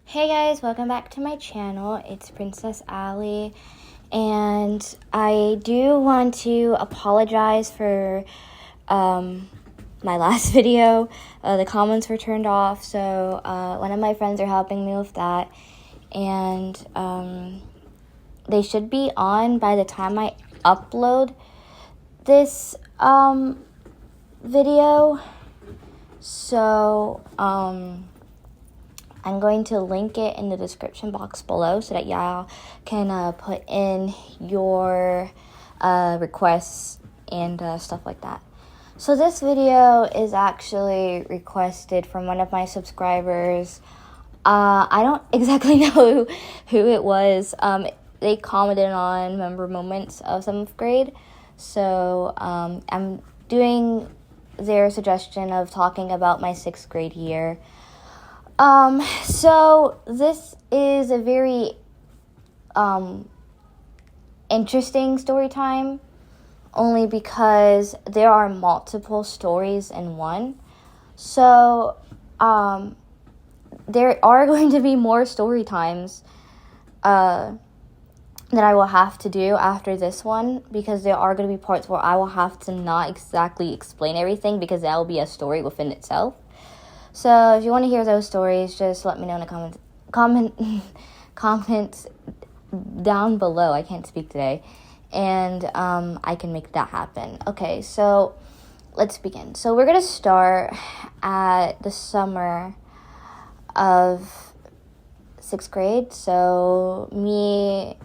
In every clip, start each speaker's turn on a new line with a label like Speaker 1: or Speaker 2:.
Speaker 1: Hey guys, welcome back to my channel. It's Princess Allie, and I do want to apologize for my last video. The comments were turned off, so one of my friends are helping me with that, and they should be on by the time I upload this video. So I'm going to link it in the description box below so that y'all can put in your requests and stuff like that. So this video is actually requested from one of my subscribers. I don't exactly know who it was. They commented on member moments of 7th grade. So I'm doing their suggestion of talking about my 6th grade year. So this is a very, interesting story time, only because there are multiple stories in one. So, there are going to be more story times, that I will have to do after this one, because there are going to be parts where I will have to not exactly explain everything, because that will be a story within itself. So if you want to hear those stories, just let me know in the comments down below. I can't speak today, and I can make that happen. Okay, so let's begin. So we're gonna start at the summer of 6th grade. So me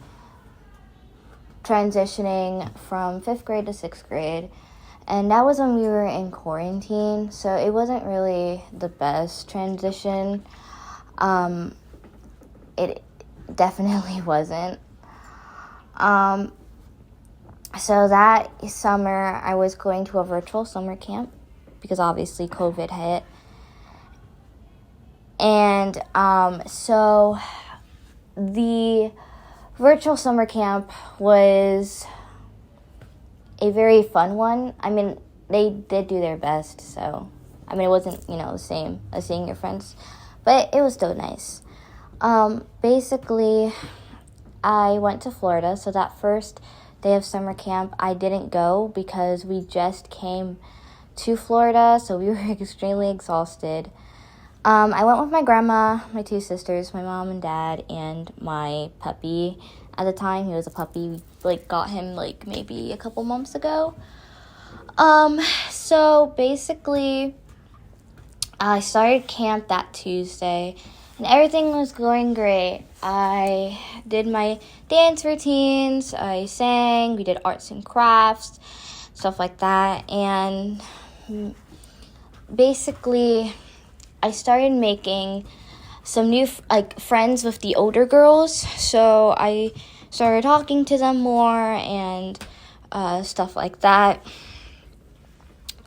Speaker 1: transitioning from 5th grade to 6th grade. And that was when we were in quarantine, so it wasn't really the best transition. It definitely wasn't. So that summer, I was going to a virtual summer camp, because obviously COVID hit. And so the virtual summer camp was a very fun one. I mean, they did do their best, so I mean, it wasn't, the same as seeing your friends, but it was still nice. Basically, I went to Florida, so that first day of summer camp, I didn't go because we just came to Florida, so we were extremely exhausted. I went with my grandma, my 2 sisters, my mom and dad, and my puppy. At the time, he was a puppy. We got him maybe a couple months ago. So basically, I started camp that Tuesday, and everything was going great. I did my dance routines, I sang, we did arts and crafts, stuff like that, and basically, I started making some new friends with the older girls, so I started talking to them more and stuff like that.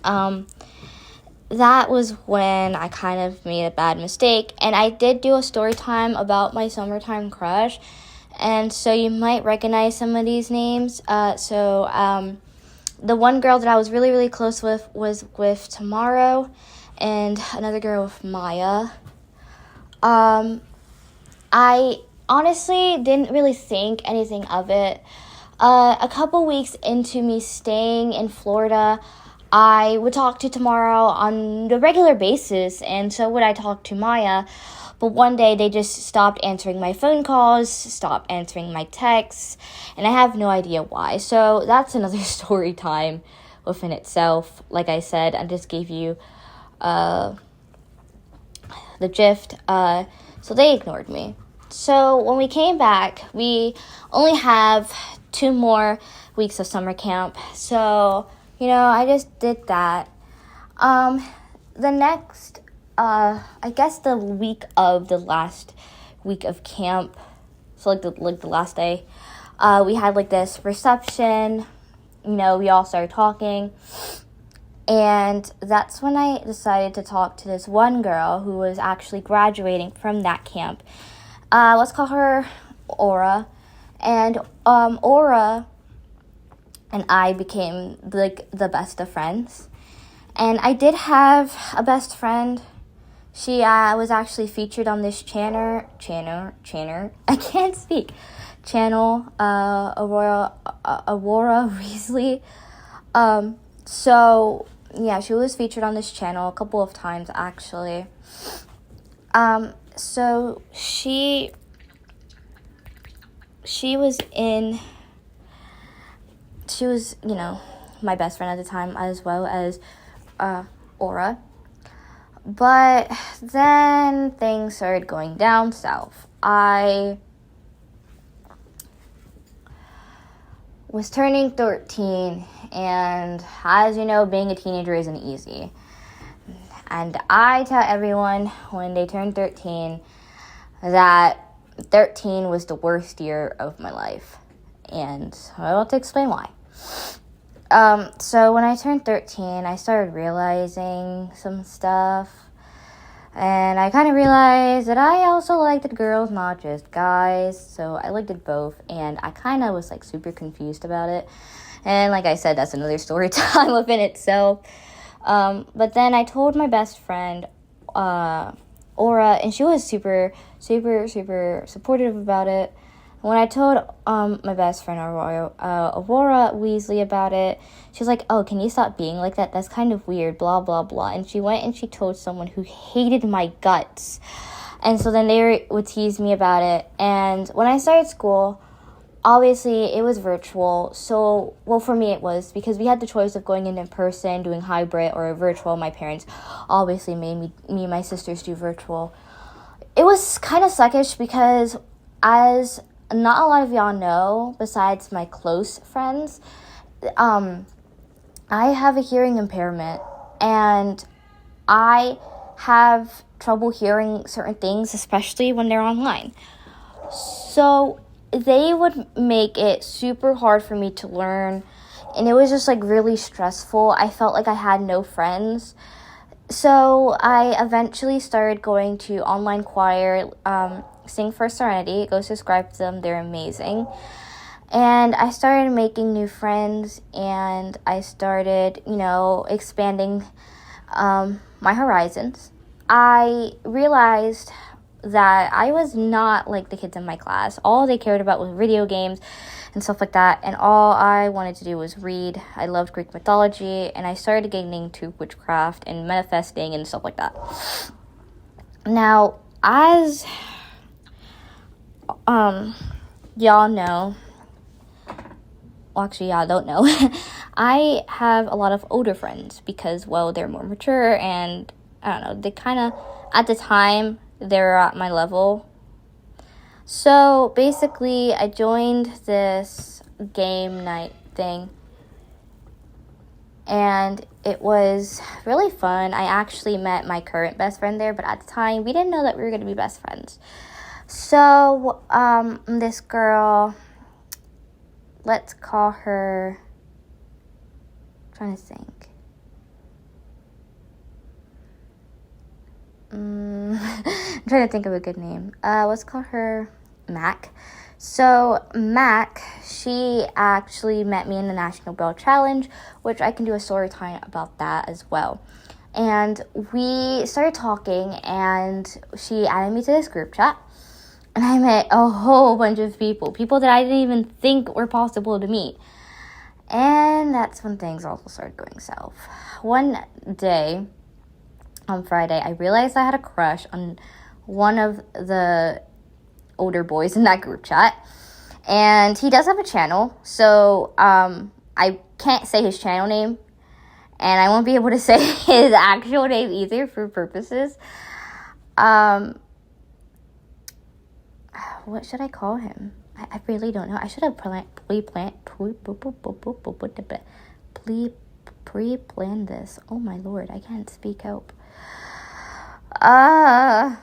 Speaker 1: That was when I kind of made a bad mistake, and I did do a story time about my summertime crush, and so you might recognize some of these names. So the one girl that I was really, really close with was with Tomorrow, and another girl with Maya. I honestly didn't really think anything of it. A couple weeks into me staying in Florida, I would talk to Tomorrow on a regular basis, and so would I talk to Maya. But one day they just stopped answering my phone calls, stopped answering my texts, and I have no idea why. So that's another story time within itself. Like I said, I just gave you the gist. So they ignored me. So when we came back, we only have 2 more weeks of summer camp. So, I just did that. The next, I guess the week of the last week of camp, so the last day, we had this reception. We all started talking. And that's when I decided to talk to this one girl who was actually graduating from that camp. Let's call her Aura. And Aura and I became the best of friends. And I did have a best friend. She was actually featured on this channel. I can't speak. Channel, Aurora Risley. So yeah, she was featured on this channel a couple of times actually. So she was, my best friend at the time, as well as Aura. But then things started going down south. I was turning 13, and as you know, being a teenager isn't easy. And I tell everyone when they turn 13 that 13 was the worst year of my life. And I want to explain why. So when I turned 13, I started realizing some stuff. And I kind of realized that I also liked girls, not just guys. So I liked it both. And I kind of was, super confused about it. And like I said, that's another story time within itself. But then I told my best friend, Aura, and she was super, super, super supportive about it. When I told my best friend, Aurora Weasley, about it, she was like, oh, can you stop being like that? That's kind of weird, blah, blah, blah. And she went and she told someone who hated my guts. And so then they would tease me about it. And when I started school, obviously it was virtual. So, well, for me it was, because we had the choice of going in person, doing hybrid, or virtual. My parents obviously made me and my sisters do virtual. It was kind of suckish because, as not a lot of y'all know, besides my close friends, I have a hearing impairment, and I have trouble hearing certain things, especially when they're online. So they would make it super hard for me to learn, and it was just really stressful. I felt like I had no friends. So I eventually started going to online choir, Sing for Serenity. Go subscribe to them, they're amazing. And I started making new friends, and I started, expanding my horizons. I realized that I was not like the kids in my class. All they cared about was video games and stuff like that, and all I wanted to do was read. I loved Greek mythology, and I started getting into witchcraft and manifesting and stuff like that. Now, as y'all know, well, actually, y'all don't know, I have a lot of older friends because, well, they're more mature, and I don't know, they kind of, at the time, they were at my level. So basically, I joined this game night thing, and it was really fun. I actually met my current best friend there, but at the time, we didn't know that we were going to be best friends. So, this girl, let's call her, I'm trying to think. I'm trying to think of a good name. Let's call her Mac. So Mac, she actually met me in the National Bell Challenge, which I can do a story time about that as well. And we started talking, and she added me to this group chat. And I met a whole bunch of people that I didn't even think were possible to meet. And that's when things also started going south. One day, on Friday, I realized I had a crush on one of the older boys in that group chat. And he does have a channel, so I can't say his channel name. And I won't be able to say his actual name either for purposes. What should I call him? I really don't know. I should have pre-planned this. Oh my lord, I can't speak. Help. I'm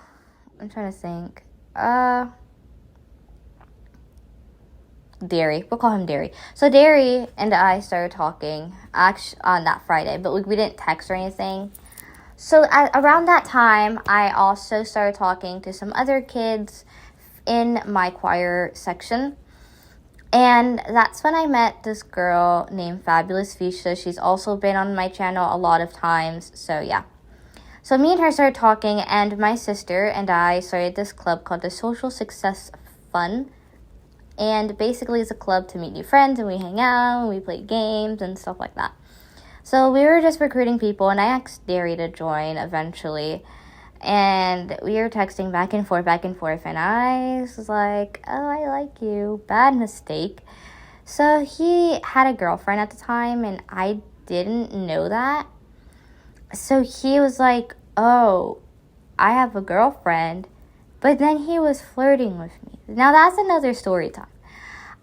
Speaker 1: trying to think. Derry. We'll call him Derry. So Derry and I started talking actually on that Friday, but we didn't text or anything. So around that time, I also started talking to some other kids in my choir section. And that's when I met this girl named Fabulous Fisha. She's also been on my channel a lot of times. So yeah. So me and her started talking, and my sister and I started this club called the Social Success Fun. And basically it's a club to meet new friends, and we hang out, and we play games and stuff like that. So we were just recruiting people, and I asked Derry to join eventually. And we were texting back and forth, and I was like, oh, I like you. Bad mistake. So he had a girlfriend at the time, and I didn't know that. So he was like, oh, I have a girlfriend. But then he was flirting with me. Now that's another story time.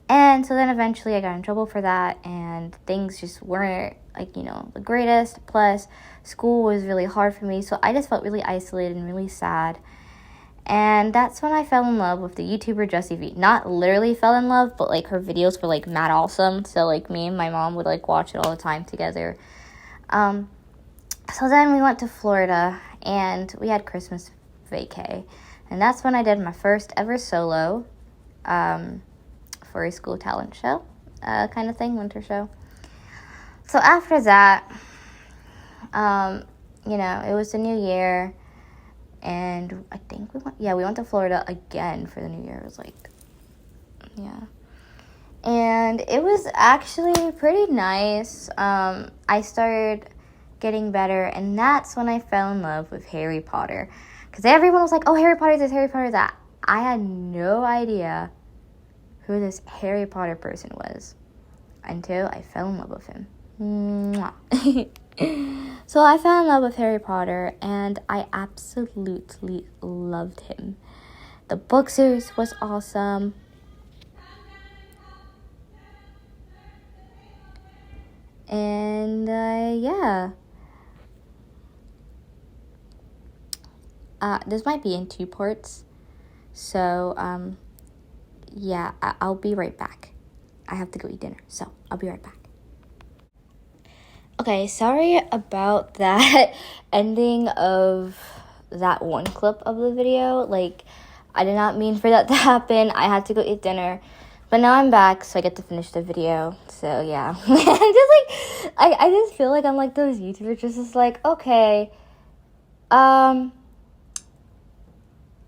Speaker 1: And so then eventually I got in trouble for that, and things just weren't, the greatest. Plus, school was really hard for me, so I just felt really isolated and really sad. And that's when I fell in love with the YouTuber Jessie V. Not literally fell in love, but, her videos were, mad awesome. So, me and my mom would, watch it all the time together. So then we went to Florida, and we had Christmas vacay. And that's when I did my first ever solo for a school talent show kind of thing, winter show. So after that, it was the new year, and I think we went to Florida again for the new year. It was and it was actually pretty nice. I started getting better, and that's when I fell in love with Harry Potter, because everyone was like, oh, Harry Potter this, Harry Potter that. I had no idea who this Harry Potter person was until I fell in love with him. So I fell in love with Harry Potter, and I absolutely loved him. The book series was awesome. And this might be in 2 parts. So I'll be right back. I have to go eat dinner, so I'll be right back. Okay, sorry about that ending of that one clip of the video. I did not mean for that to happen. I had to go eat dinner. But now I'm back, so I get to finish the video. So, yeah. I just feel like I'm like those YouTubers just okay,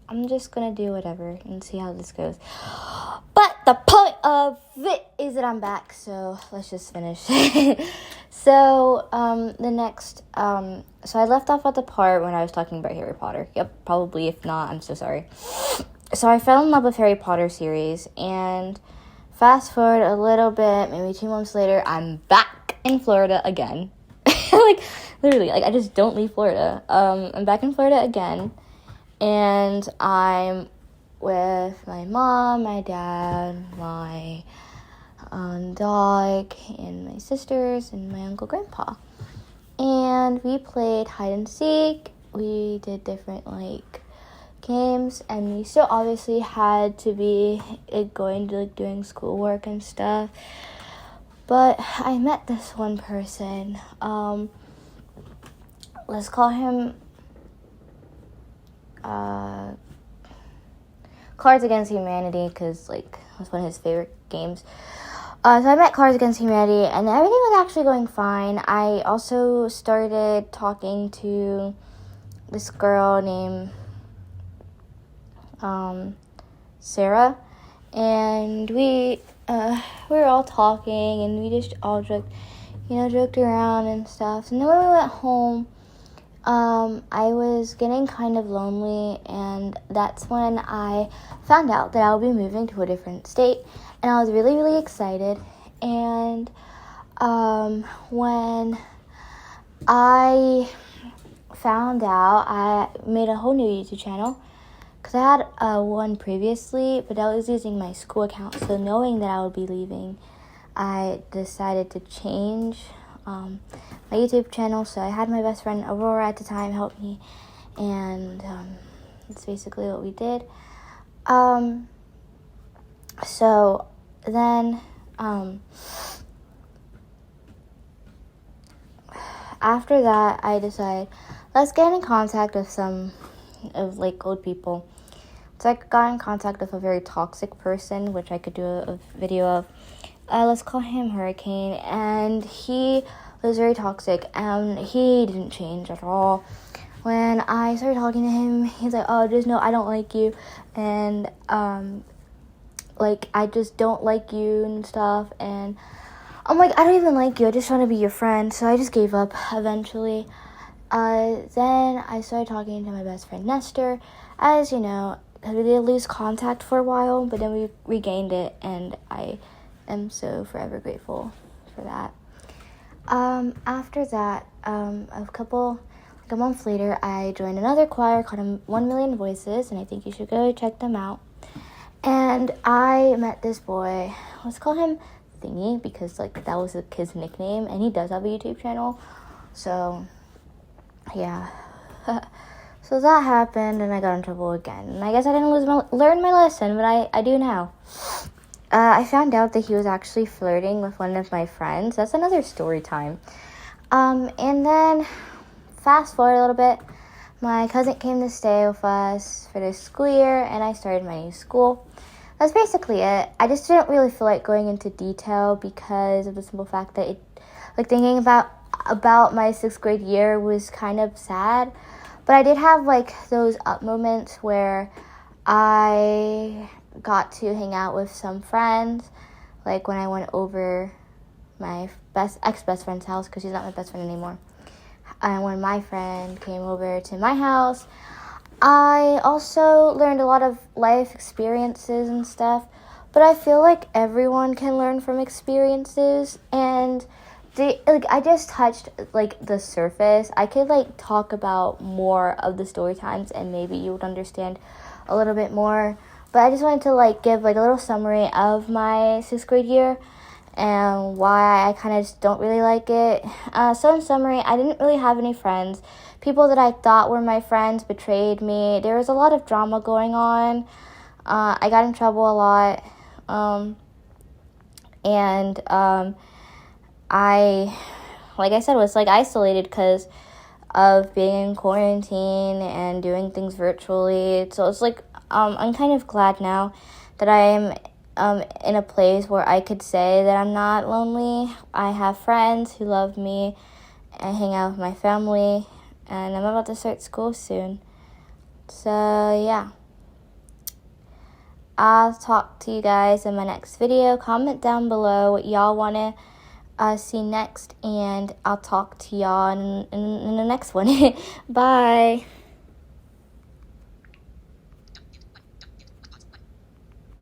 Speaker 1: I'm just gonna do whatever and see how this goes. But the point of it is that I'm back, so let's just finish. So, the next, so I left off at the part when I was talking about Harry Potter. Yep, probably. If not, I'm so sorry. So I fell in love with Harry Potter series, and fast forward a little bit, maybe 2 months later, I'm back in Florida again. Literally, I just don't leave Florida. I'm back in Florida again, and I'm with my mom, my dad, my dog, and my sisters, and my uncle, grandpa. And we played hide and seek. We did different, games, and we still obviously had to be going to doing schoolwork and stuff. But I met this one person. Let's call him Cards Against Humanity, because that's one of his favorite games. So I met Cards Against Humanity, and everything was actually going fine. I also started talking to this girl named Sarah, and we were all talking, and we just all joked around and stuff. And then when we went home, I was getting kind of lonely, and that's when I found out that I would be moving to a different state, and I was really, really excited. And when I found out, I made a whole new YouTube channel, because I had one previously, but I was using my school account. So knowing that I would be leaving, I decided to change my YouTube channel. So I had my best friend Aurora at the time help me, and that's basically what we did. So then after that, I decided, let's get in contact with some of old people. So I got in contact with a very toxic person, which I could do a video of. Let's call him Hurricane, and he was very toxic, and he didn't change at all. when I started talking to him, he's like, oh, just know I don't like you, and like, I just don't like you and stuff, and I'm like, I don't even like you, I just want to be your friend, so I just gave up eventually. Then I started talking to my best friend Nestor, as you know, we did lose contact for a while, but then we regained it, and I am so forever grateful for that. After that, a month later, I joined another choir called 1 Million Voices, and I think you should go check them out. And I met this boy, let's call him Thingy, because, like, that was his nickname, and he does have a YouTube channel, so, yeah. So that happened, and I got in trouble again, and I guess I didn't learn my lesson, but I do now. I found out that he was actually flirting with one of my friends. That's another story time. And then, fast forward a little bit, my cousin came to stay with us for this school year, and I started my new school. That's basically it. I just didn't really feel like going into detail because of the simple fact that thinking about my 6th grade year was kind of sad. But I did have, like, those up moments where I got to hang out with some friends, like when I went over my ex-best friend's house, because she's not my best friend anymore. And when my friend came over to my house, I also learned a lot of life experiences and stuff, but I feel like everyone can learn from experiences, and I just touched, like, the surface. I could, like, talk about more of the story times, and maybe you would understand a little bit more. But I just wanted to, like, give, like, a little summary of my 6th grade year and why I kind of just don't really like it. So in summary, I didn't really have any friends. People that I thought were my friends betrayed me. There was a lot of drama going on. I got in trouble a lot. I, like I said, was, like, isolated because of being in quarantine and doing things virtually. So it's like, I'm kind of glad now that I am in a place where I could say that I'm not lonely. I have friends who love me and hang out with my family, and I'm about to start school soon. So, yeah. I'll talk to you guys in my next video. Comment down below what y'all want to see next, and I'll talk to y'all in the next one. Bye.